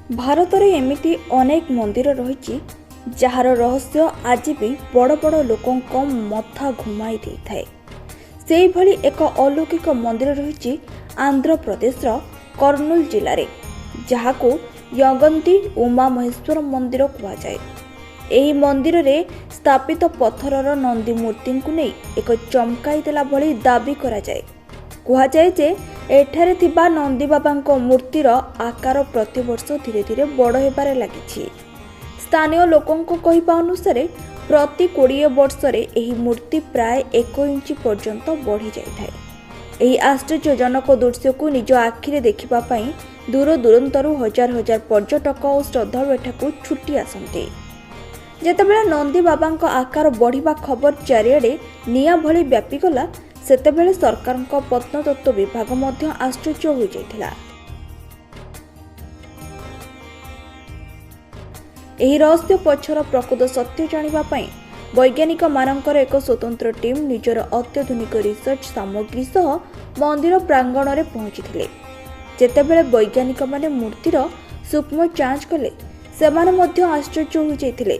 भारत में एमती अनेक मंदिर रही जार रहस्य आज भी बड़ बड़ लोकों मथा घुमाई दे थाए। से भली एक अलौकिक मंदिर रही आंध्र प्रदेश कर्नूल जिले में, जहाँ को यगंती उमा महेश्वर मंदिर कहुए। यह मंदिर रे स्थापित पत्थरर नंदी मूर्ति को नहीं एक चमकाई देला भली दाबी करा जाए। कहुए जे एठारे थिबा नंदी बाबा मूर्तिर आकार प्रतिवर्ष धीरे धीरे बड़ होबारे लागिछि। स्थानीय लोकों कहवा अनुसार प्रति 20 वर्ष एही मूर्ति प्राय 1 इंच पर्यंत बढ़ी जाए। एही आश्चर्यजनक दृश्य को निज आखिरे देखिबा पई दूर दूरंतरु हजार हजार पर्यटक और श्रद्धालु एठाकु छुट्टी आसंती। जेतेबेले नंदी बाबा आकार बढ़िबा खबर चारिआडे निया भली व्यापी गला, सेतेबेले सरकार प्रत्नतत्व विभाग मध्य आश्चर्य हो जाइथिला। एही रहस्य पछर प्रकृत सत्य जानिबा पई वैज्ञानिक मानकर एक स्वतंत्र टीम निजर अत्याधुनिक रिसर्च सामग्री सह मंदिर प्रांगण में पहुंचीथिले। जेतेबेले वैज्ञानिक माने मूर्तिर सूक्ष्म जांच कले, सेमाने मध्य आश्चर्य हो जाइथिले।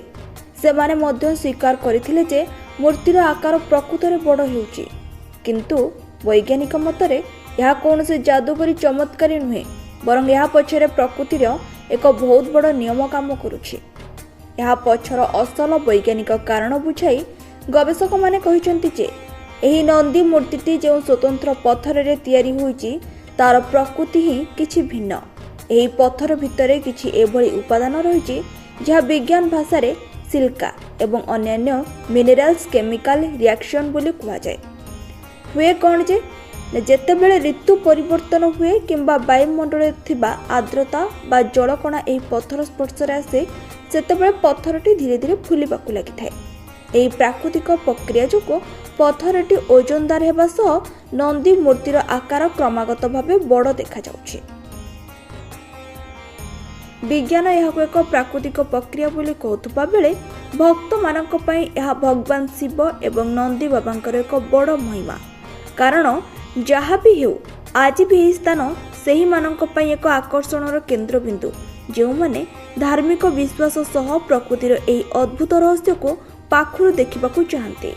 सेमाने मध्य स्वीकार करथिले जे मूर्तिर आकार प्रकृत रे बड़ हेउची, किंतु वैज्ञानिक मतरे यह कौन से जादूगरी चमत्कारी नुहे, बरं यह पछरे प्रकृतिर एक बहुत बड़ नियम काम करुछि। यह पछर असल वैज्ञानिक कारण बुझाई गवेषक माने कहिसंती जे एही नंदी मूर्तिटी जो स्वतंत्र पत्थर रे तयारी होईची तार प्रकृति ही किछि भिन्न। एही पत्थर भितरे किछि एभली उपादान रहिछि जहा विज्ञान भाषा रे सिलिका एवं अन्यान्य मिनरल्स केमिकल रिएक्शन बोली कहा जाए। हुए कौन जे जेतेबेले ऋतु परिवर्तन हुए किंबा वायुमंडल थिबा आर्द्रता बा जलकणा एही पत्थर स्पर्श रे आसे, सेतेबेले पत्थरटी धीरे धीरे फुलिबाकू लागिथाए। एही प्राकृतिक प्रक्रिया जोगो पत्थरटी ओजनदार हेबा सह नंदी मूर्तिर आकार क्रमागत भावे बड़ देखा जाउछि। विज्ञान यह एक प्राकृतिक प्रक्रिया बोली कहथुबा बेले भक्त मानक पई यह भगवान शिव एवं नंदी बाबांकर एक बड़ महिमा। कारण जहाँ भी हेउ आज भी यह स्थान सेही मानक पई एक आकर्षणर केंद्रबिंदु, जो माने धार्मिक विश्वास सह प्रकृतिर एही अद्भुत रहस्य को पाखुरु देखिबाकू चाहते।